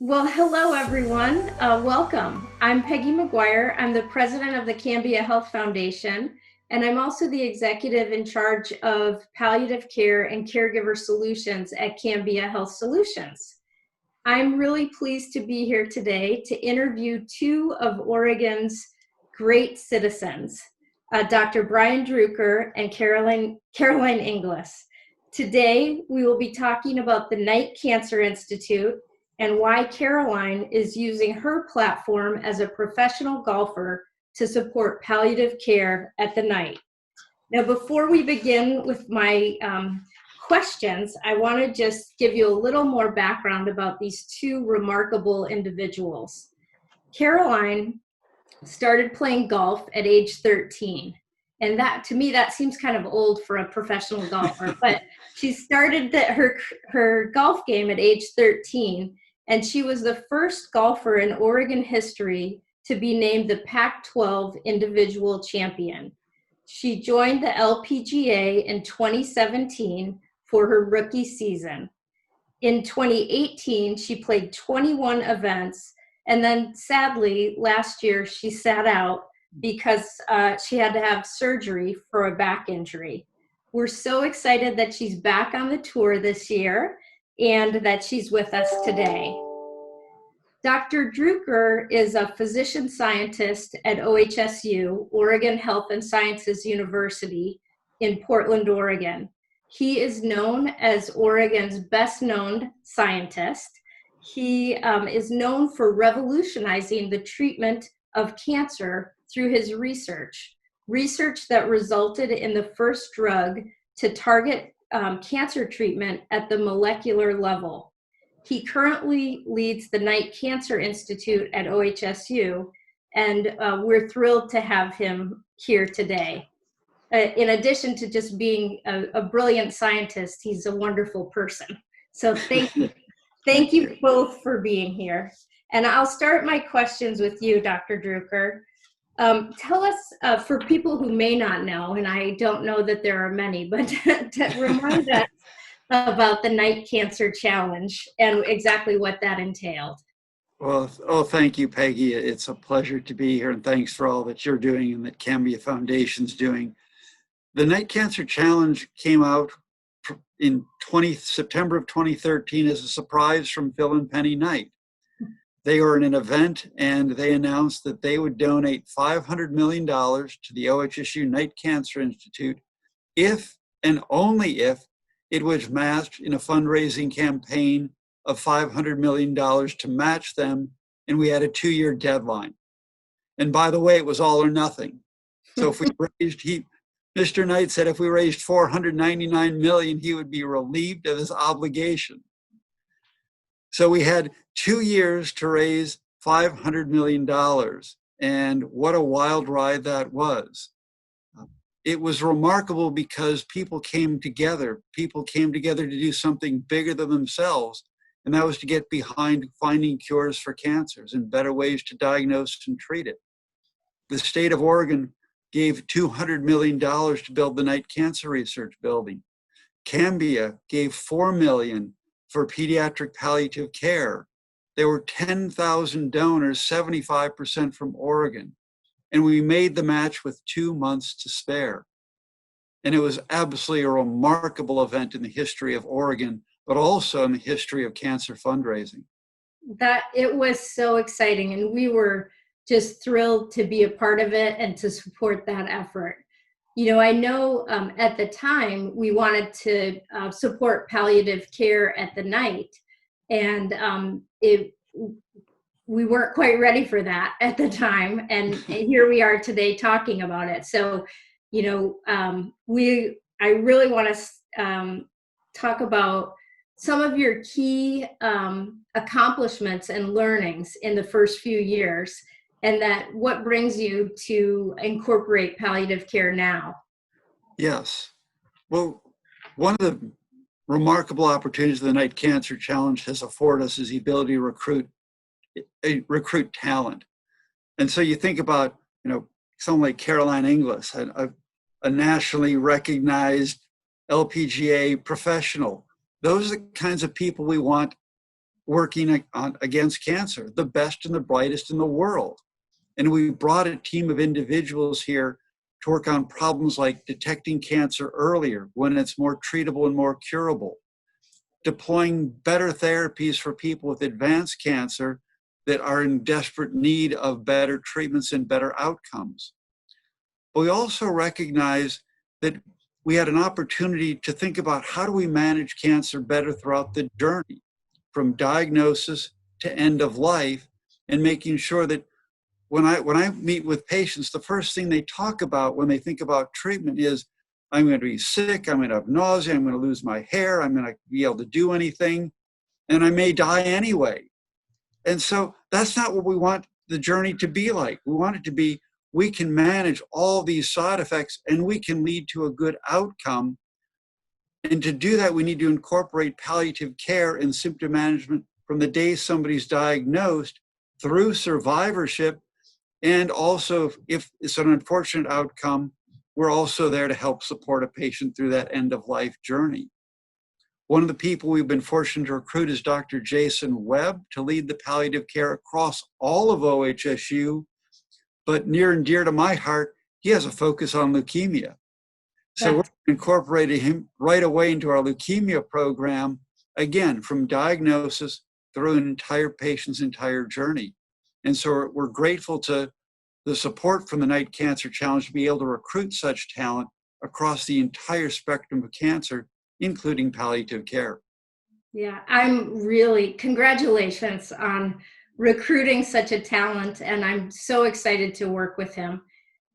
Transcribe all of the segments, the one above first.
Well, hello everyone. Welcome. I'm Peggy McGuire. I'm the president of the Cambia Health Foundation, and I'm also the executive in charge of palliative care and caregiver solutions at Cambia Health Solutions. I'm really pleased to be here today to interview two of Oregon's great citizens, Dr. Brian Drucker and Caroline Inglis. Today, we will be talking about the Knight Cancer Institute and why Caroline is using her platform as a professional golfer to support palliative care at the Knight. Now, before we begin with my questions, I want to just give you a little more background about these two remarkable individuals. Caroline started playing golf at age 13. And that, to me, that seems kind of old for a professional golfer, but she started her golf game at age 13, and she was the first golfer in Oregon history to be named the Pac-12 individual champion. She joined the LPGA in 2017 for her rookie season. In 2018, she played 21 events, and then sadly, last year she sat out because she had to have surgery for a back injury. We're so excited that she's back on the tour this year and that she's with us today. Dr. Drucker is a physician scientist at OHSU, Oregon Health and Sciences University in Portland, Oregon. He is known as Oregon's best known scientist. He is known for revolutionizing the treatment of cancer through his research that resulted in the first drug to target cancer treatment at the molecular level. He currently leads the Knight Cancer Institute at OHSU, and we're thrilled to have him here today. In addition to just being a brilliant scientist, he's a wonderful person. So thank you both for being here. And I'll start my questions with you, Dr. Drucker. Tell us, for people who may not know, and I don't know that there are many, but to remind us about the Knight Cancer Challenge and exactly what that entailed. Well, thank you, Peggy. It's a pleasure to be here, and thanks for all that you're doing and that Cambia Foundation's doing. The Knight Cancer Challenge came out in September of 2013 as a surprise from Phil and Penny Knight. They were in an event and they announced that they would donate $500 million to the OHSU Knight Cancer Institute if and only if it was matched in a fundraising campaign of $500 million to match them, and we had a 2-year deadline. And by the way, it was all or nothing. So if we raised, Mr. Knight said if we raised $499 million, he would be relieved of his obligation. So we had 2 years to raise $500 million, and what a wild ride that was. It was remarkable because people came together. People came together to do something bigger than themselves, and that was to get behind finding cures for cancers and better ways to diagnose and treat it. The state of Oregon gave $200 million to build the Knight Cancer Research Building. Cambia gave $4 million for pediatric palliative care. There were 10,000 donors, 75% from Oregon. And we made the match with 2 months to spare. And it was absolutely a remarkable event in the history of Oregon, but also in the history of cancer fundraising. That it was so exciting, and we were just thrilled to be a part of it and to support that effort. You know, I know at the time we wanted to support palliative care at the Knight, and we weren't quite ready for that at the time, and here we are today talking about it. So, you know, I really want to talk about some of your key accomplishments and learnings in the first few years, and that what brings you to incorporate palliative care now. Yes. Well, one of the remarkable opportunities the Knight Cancer Challenge has afforded us is the ability to recruit talent. And so you think about, you know, someone like Caroline Inglis, a nationally recognized LPGA professional. Those are the kinds of people we want working against cancer, the best and the brightest in the world. And we brought a team of individuals here to work on problems like detecting cancer earlier when it's more treatable and more curable, deploying better therapies for people with advanced cancer that are in desperate need of better treatments and better outcomes. But we also recognize that we had an opportunity to think about how do we manage cancer better throughout the journey, from diagnosis to end of life, and making sure that when I meet with patients, the first thing they talk about when they think about treatment is, I'm going to be sick, I'm going to have nausea, I'm going to lose my hair, I'm going to be able to do anything, and I may die anyway. And so that's not what we want the journey to be like. We want it to be, we can manage all these side effects and we can lead to a good outcome. And to do that, we need to incorporate palliative care and symptom management from the day somebody's diagnosed through survivorship. And also, if it's an unfortunate outcome, we're also there to help support a patient through that end of life journey. One of the people we've been fortunate to recruit is Dr. Jason Webb to lead the palliative care across all of OHSU, but near and dear to my heart, he has a focus on leukemia. So we're incorporating him right away into our leukemia program, again, from diagnosis through an entire patient's entire journey. And so we're grateful to the support from the Night Cancer Challenge to be able to recruit such talent across the entire spectrum of cancer, including palliative care. Yeah, congratulations on recruiting such a talent, and I'm so excited to work with him.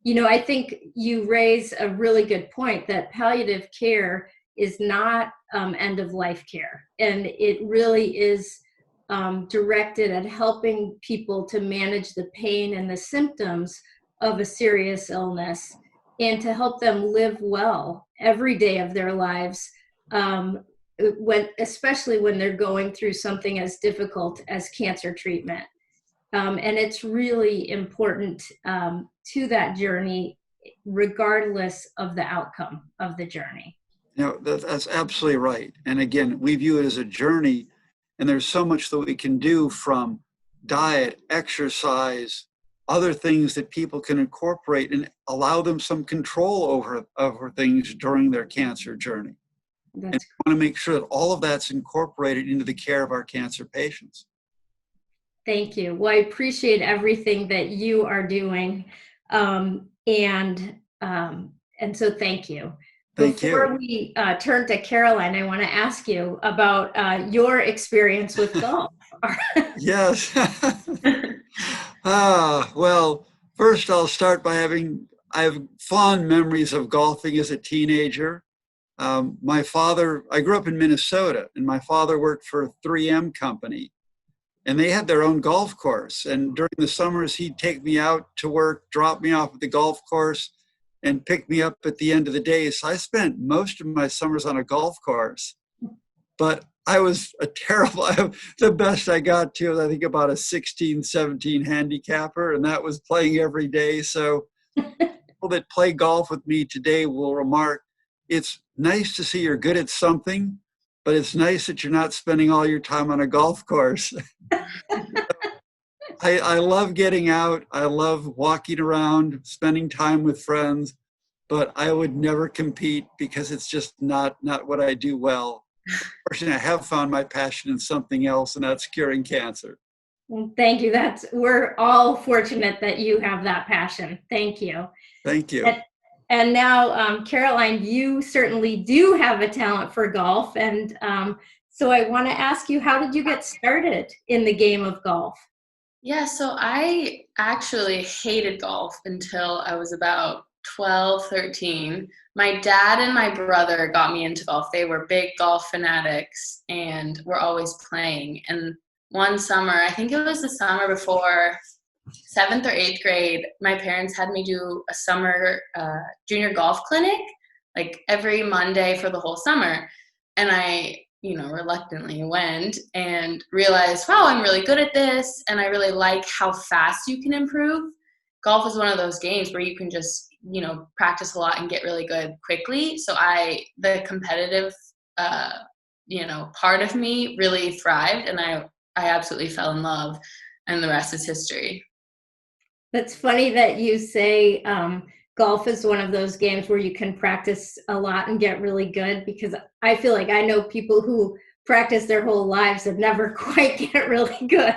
You know, I think you raise a really good point that palliative care is not end of life care, and it really is directed at helping people to manage the pain and the symptoms of a serious illness and to help them live well every day of their lives, especially when they're going through something as difficult as cancer treatment. And it's really important to that journey, regardless of the outcome of the journey. You know, that's absolutely right. And again, we view it as a journey, and there's so much that we can do, from diet, exercise, other things that people can incorporate and allow them some control over things during their cancer journey. And we want to make sure that all of that's incorporated into the care of our cancer patients. Thank you. Well, I appreciate everything that you are doing. And so thank you. Before we turn to Caroline, I want to ask you about your experience with golf. Yes. Well, first I'll start by I have fond memories of golfing as a teenager. My father, I grew up in Minnesota, and my father worked for a 3M company, and they had their own golf course. And during the summers, he'd take me out to work, drop me off at the golf course, and pick me up at the end of the day. So I spent most of my summers on a golf course, but I was the best I got to was, I think, about a 16, 17 handicapper, and that was playing every day. So people that play golf with me today will remark, it's nice to see you're good at something, but it's nice that you're not spending all your time on a golf course. I love getting out. I love walking around, spending time with friends, but I would never compete because it's just not what I do well. Fortunately, I have found my passion in something else, and that's curing cancer. Well, thank you. We're all fortunate that you have that passion. Thank you. Thank you. And now, Caroline, you certainly do have a talent for golf. And so I want to ask you, how did you get started in the game of golf? Yeah, so I actually hated golf until I was about 12, 13. My dad and my brother got me into golf. They were big golf fanatics and were always playing. And one summer, I think it was the summer before 7th or 8th grade, my parents had me do a summer junior golf clinic, like every Monday for the whole summer. And I, reluctantly went and realized, wow, I'm really good at this. And I really like how fast you can improve. Golf is one of those games where you can just, practice a lot and get really good quickly. So the competitive, part of me really thrived. And I absolutely fell in love, and the rest is history. That's funny that you say golf is one of those games where you can practice a lot and get really good, because I feel like I know people who practice their whole lives and never quite get really good.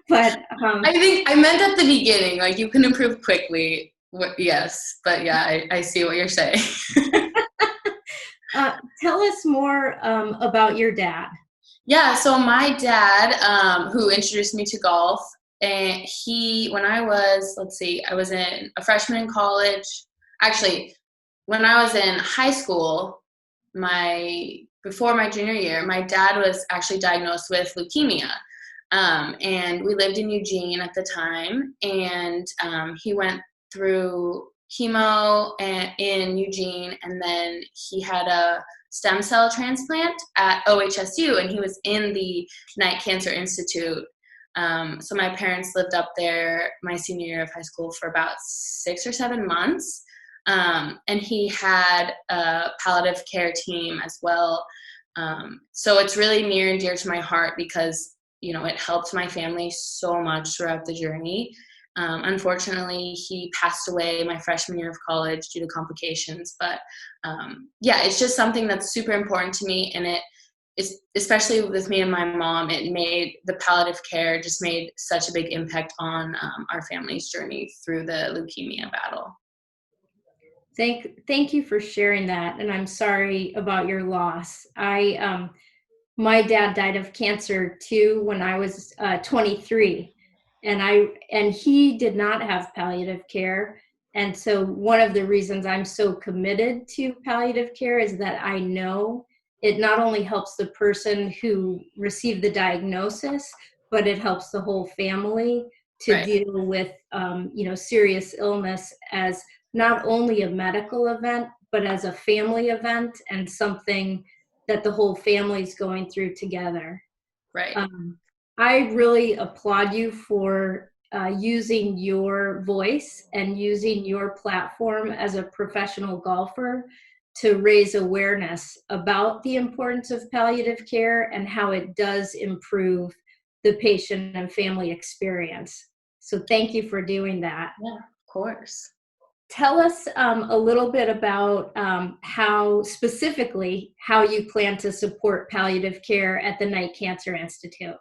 But I think I meant at the beginning, like you can improve quickly. Yes, but yeah, I see what you're saying. tell us more about your dad. Yeah, so my dad, who introduced me to golf, and when I was, I was a freshman in college. Actually, when I was in high school, before my junior year, my dad was actually diagnosed with leukemia. And we lived in Eugene at the time, and he went through chemo in Eugene, and then he had a stem cell transplant at OHSU, and he was in the Night Cancer Institute. So my parents lived up there my senior year of high school for about 6 or 7 months. And he had a palliative care team as well. So it's really near and dear to my heart because, it helped my family so much throughout the journey. Unfortunately, he passed away my freshman year of college due to complications. But it's just something that's super important to me. And especially with me and my mom, the palliative care just made such a big impact on our family's journey through the leukemia battle. Thank you for sharing that, and I'm sorry about your loss. My dad died of cancer too when I was 23, and he did not have palliative care. And so one of the reasons I'm so committed to palliative care is that I know it not only helps the person who received the diagnosis, but it helps the whole family to Right. deal with serious illness as not only a medical event, but as a family event and something that the whole family's going through together. Right. I really applaud you for using your voice and using your platform as a professional golfer to raise awareness about the importance of palliative care and how it does improve the patient and family experience. So thank you for doing that. Yeah, of course. Tell us a little bit about how you plan to support palliative care at the Night Cancer Institute.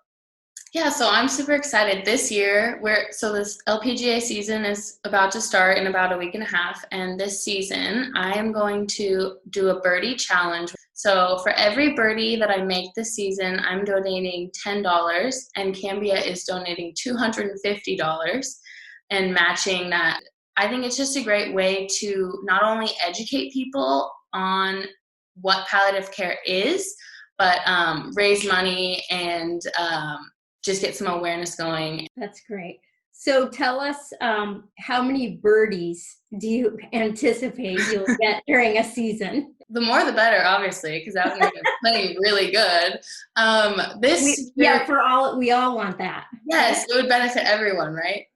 Yeah, so I'm super excited this year. This LPGA season is about to start in about a week and a half, and this season I am going to do a birdie challenge. So for every birdie that I make this season, I'm donating $10, and Cambia is donating $250 and matching that. I think it's just a great way to not only educate people on what palliative care is, but raise money and just get some awareness going. That's great. So tell us, how many birdies do you anticipate you'll get during a season? The more the better, obviously, because that would make us playing really good. We all want that. Yes, it would benefit everyone, right?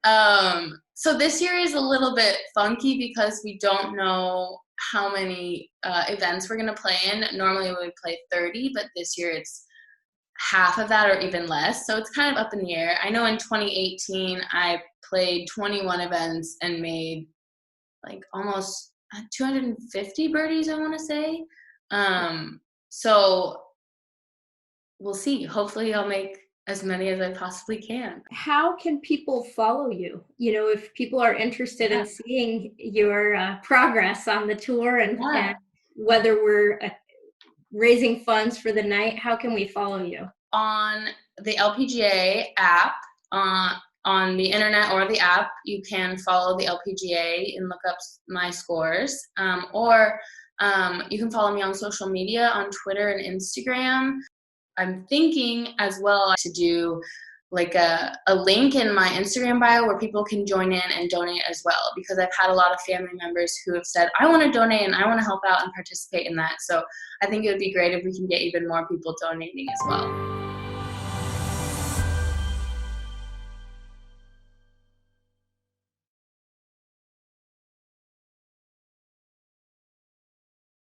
So this year is a little bit funky because we don't know how many events we're going to play in. Normally we would play 30, but this year it's half of that or even less. So it's kind of up in the air. I know in 2018, I played 21 events and made like almost 250 birdies, I want to say. So we'll see. Hopefully I'll make as many as I possibly can. How can people follow you? If people are interested in seeing your progress on the tour and whether we're raising funds for the night, how can we follow you? On the LPGA app, on the internet or the app, you can follow the LPGA and look up my scores. Or you can follow me on social media, on Twitter and Instagram. I'm thinking as well to do like a link in my Instagram bio where people can join in and donate as well, because I've had a lot of family members who have said, I want to donate and I want to help out and participate in that. So I think it would be great if we can get even more people donating as well.